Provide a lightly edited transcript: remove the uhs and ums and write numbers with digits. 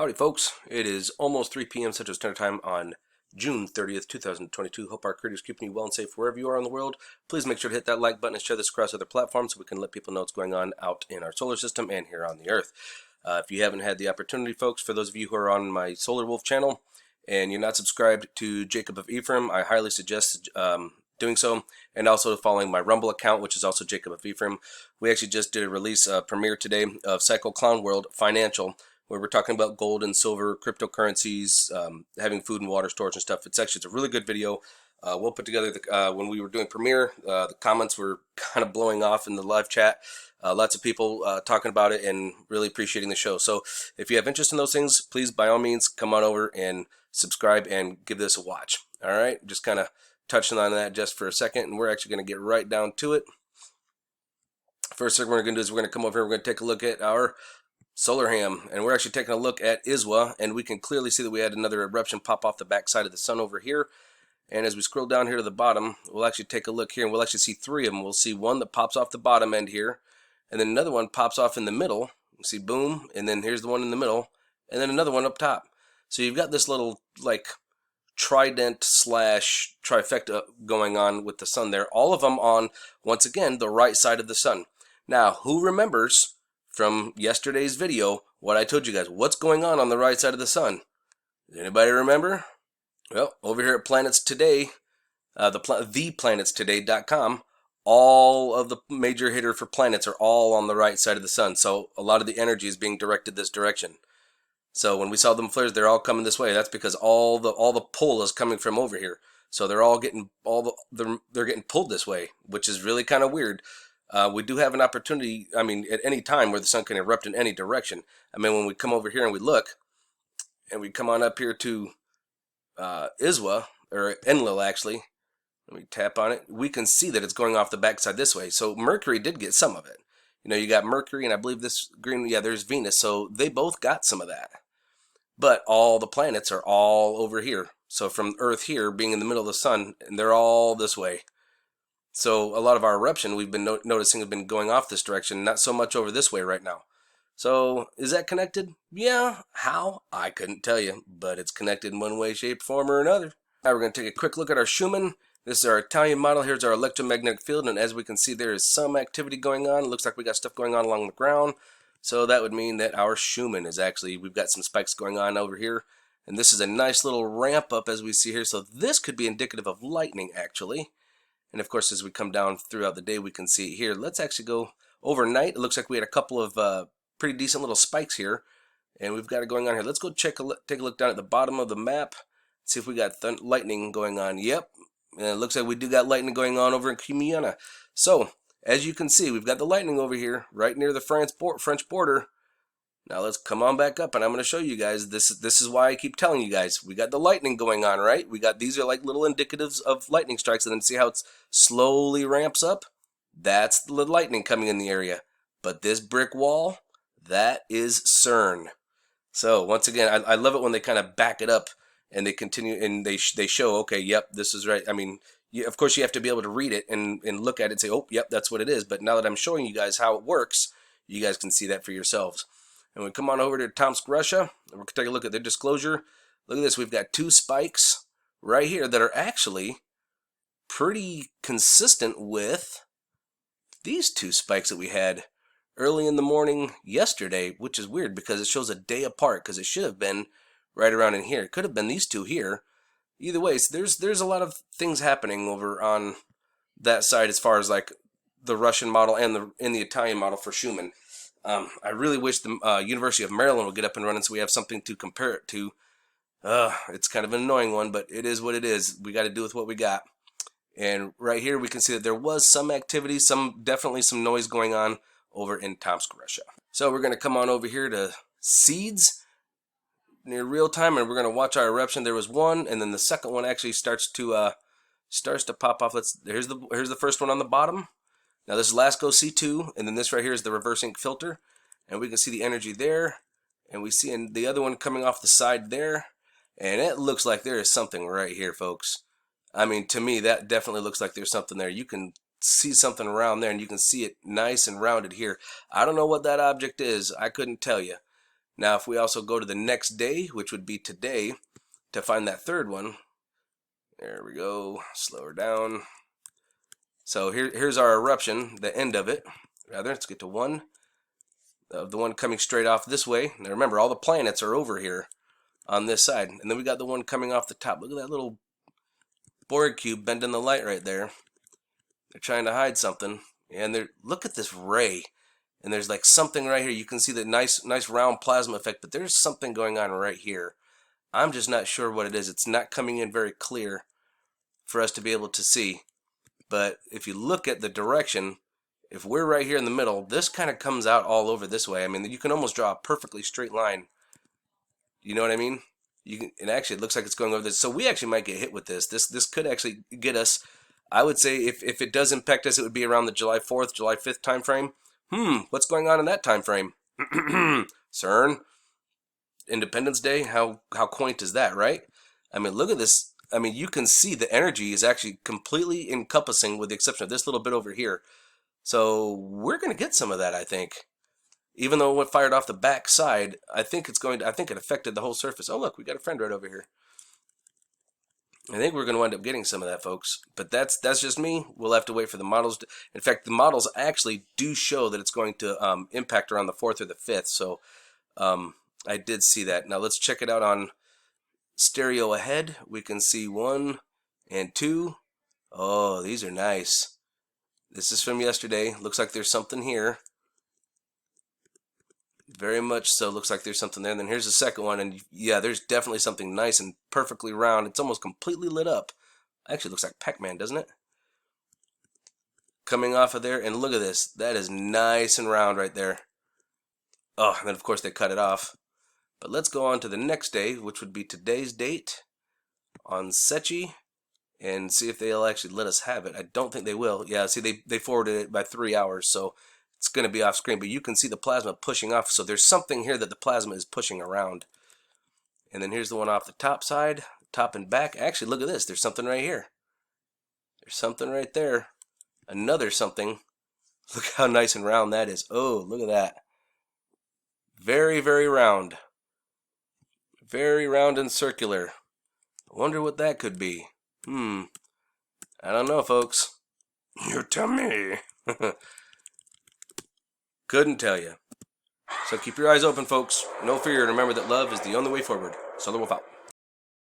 Howdy folks, it is almost 3 p.m. Central Standard Time on June 30th, 2022. Hope our creators keeping you well and safe wherever you are in the world. Please make sure to hit that like button and share this across other platforms so we can let people know what's going on out in our solar system and here on the Earth. If you haven't had the opportunity, folks, for those of you who are on my Solar Wolf channel and you're not subscribed to Jacob of Ephraim, I highly suggest doing so, and also following my Rumble account, which is also Jacob of Ephraim. We actually just did a release premiere today of Psycho Clown World Financial, where we're talking about gold and silver, cryptocurrencies, having food and water storage and stuff. It's a really good video. We'll put together, when we were doing premiere, the comments were kind of blowing off in the live chat. Lots of people talking about it and really appreciating the show. So if you have interest in those things, please, by all means, come on over and subscribe and give this a watch. All right, just kind of touching on that just for a second, and we're actually going to get right down to it. First thing we're going to do is we're going to come over here, we're going to take a look at our solar ham, and we're actually taking a look at ISWA, and we can clearly see that we had another eruption pop off the backside of the sun over here. And as we scroll down here to the bottom, we'll actually take a look here, and we'll actually see three of them. We'll see one that pops off the bottom end here, and then another one pops off in the middle. You see, boom, and then here's the one in the middle, and then another one up top. So you've got this little like trident slash trifecta going on with the sun there. All of them on, once again, the right side of the sun. Now, who remembers from yesterday's video what I told you guys? What's going on the right side of the sun? Does anybody remember? Well, over here at Planets Today, theplanetstoday.com, all of the major hitter for planets are all on the right side of the sun. So a lot of the energy is being directed this direction. So when we saw them flares, they're all coming this way. That's because all the pull is coming from over here. So they're all getting they're getting pulled this way, which is really kind of weird. We do have an opportunity, I mean, at any time where the sun can erupt in any direction. I mean, when we come over here and we look, and we come on up here to ISWA, or Enlil actually, let me tap on it, we can see that it's going off the backside this way. So Mercury did get some of it. You know, you got Mercury, and I believe this green, yeah, there's Venus, so they both got some of that. But all the planets are all over here. So from Earth here, being in the middle of the sun, and they're all this way. So a lot of our eruption we've been noticing have been going off this direction, not so much over this way right now. So is that connected? Yeah. How? I couldn't tell you, but it's connected in one way, shape, form, or another. Now we're going to take a quick look at our Schumann. This is our Italian model. Here's our electromagnetic field, and as we can see, there is some activity going on. It looks like we got stuff going on along the ground. So that would mean that our Schumann is actually, we've got some spikes going on over here. And this is a nice little ramp up as we see here. So this could be indicative of lightning, actually. And of course, as we come down throughout the day, we can see it here. Let's actually go overnight. It looks like we had a couple of pretty decent little spikes here. And we've got it going on here. Let's go take a look down at the bottom of the map. See if we got lightning going on. Yep. And it looks like we do got lightning going on over in Cumana. So, as you can see, we've got the lightning over here, right near the French border. Now let's come on back up, and I'm going to show you guys. This is why I keep telling you guys. We got the lightning going on, right? These are like little indicatives of lightning strikes, and then see how it slowly ramps up? That's the lightning coming in the area. But this brick wall, that is CERN. So once again, I love it when they kind of back it up and they continue and they show, okay, yep, this is right. I mean, of course you have to be able to read it and look at it and say, oh, yep, that's what it is. But now that I'm showing you guys how it works, you guys can see that for yourselves. And we come on over to Tomsk, Russia, and we're going to take a look at their disclosure. Look at this. We've got two spikes right here that are actually pretty consistent with these two spikes that we had early in the morning yesterday, which is weird because it shows a day apart because it should have been right around in here. It could have been these two here. Either way, so there's a lot of things happening over on that side as far as like the Russian model and the Italian model for Schumann. I really wish the University of Maryland would get up and running so we have something to compare it to. It's kind of an annoying one, but it is what it is. We got to do with what we got. And right here we can see that there was some activity, definitely some noise going on over in Tomsk, Russia. So we're going to come on over here to seeds near real time, and we're going to watch our eruption. There was one, and then the second one actually starts to pop off. Here's the first one on the bottom. Now this is LASCO C2, and then this right here is the reverse ink filter, and we can see the energy there, and we see the other one coming off the side there, and it looks like there is something right here, folks. I mean, to me, that definitely looks like there's something there. You can see something around there, and you can see it nice and rounded here. I don't know what that object is. I couldn't tell you. Now, if we also go to the next day, which would be today, to find that third one, there we go, slow her down. So here's our eruption, the end of it. Rather, let's get to one. The one coming straight off this way. Now remember, all the planets are over here on this side. And then we got the one coming off the top. Look at that little Borg cube bending the light right there. They're trying to hide something. And look at this ray. And there's like something right here. You can see the nice round plasma effect, but there's something going on right here. I'm just not sure what it is. It's not coming in very clear for us to be able to see. But if you look at the direction, if we're right here in the middle, this kind of comes out all over this way. I mean, you can almost draw a perfectly straight line. You know what I mean? And actually, it looks like it's going over this. So we actually might get hit with this. This could actually get us. I would say if it does impact us, it would be around the July 4th, July 5th time frame. What's going on in that time frame? CERN, Independence Day. How quaint is that, right? I mean, look at this. I mean, you can see the energy is actually completely encompassing, with the exception of this little bit over here. So we're going to get some of that, I think. Even though it fired off the back side, I think it's going to. I think it affected the whole surface. Oh, look, we got a friend right over here. I think we're going to wind up getting some of that, folks. But that's just me. We'll have to wait for the models. In fact, the models actually do show that it's going to impact around the 4th or the 5th. So I did see that. Now let's check it out on stereo ahead. We can see 1 and 2. Oh, these are nice. This is from yesterday. Looks like there's something here. Very much so. Looks like there's something there. And then here's the second one. And yeah, there's definitely something nice and perfectly round. It's almost completely lit up. Actually, looks like Pac-Man, doesn't it? Coming off of there. And look at this. That is nice and round right there. Oh, and then of course they cut it off. But let's go on to the next day, which would be today's date on Sechi, and see if they'll actually let us have it. I don't think they will. Yeah, see, they forwarded it by 3 hours, so it's going to be off screen. But you can see the plasma pushing off, so there's something here that the plasma is pushing around. And then here's the one off the top side, top and back. Actually, look at this. There's something right here. There's something right there. Another something. Look how nice and round that is. Oh, look at that. Very, very round. Very round and circular. I wonder what that could be. I don't know, folks. You tell me. Couldn't tell you. So keep your eyes open, folks. No fear, and remember that love is the only way forward. Solar Wolf out.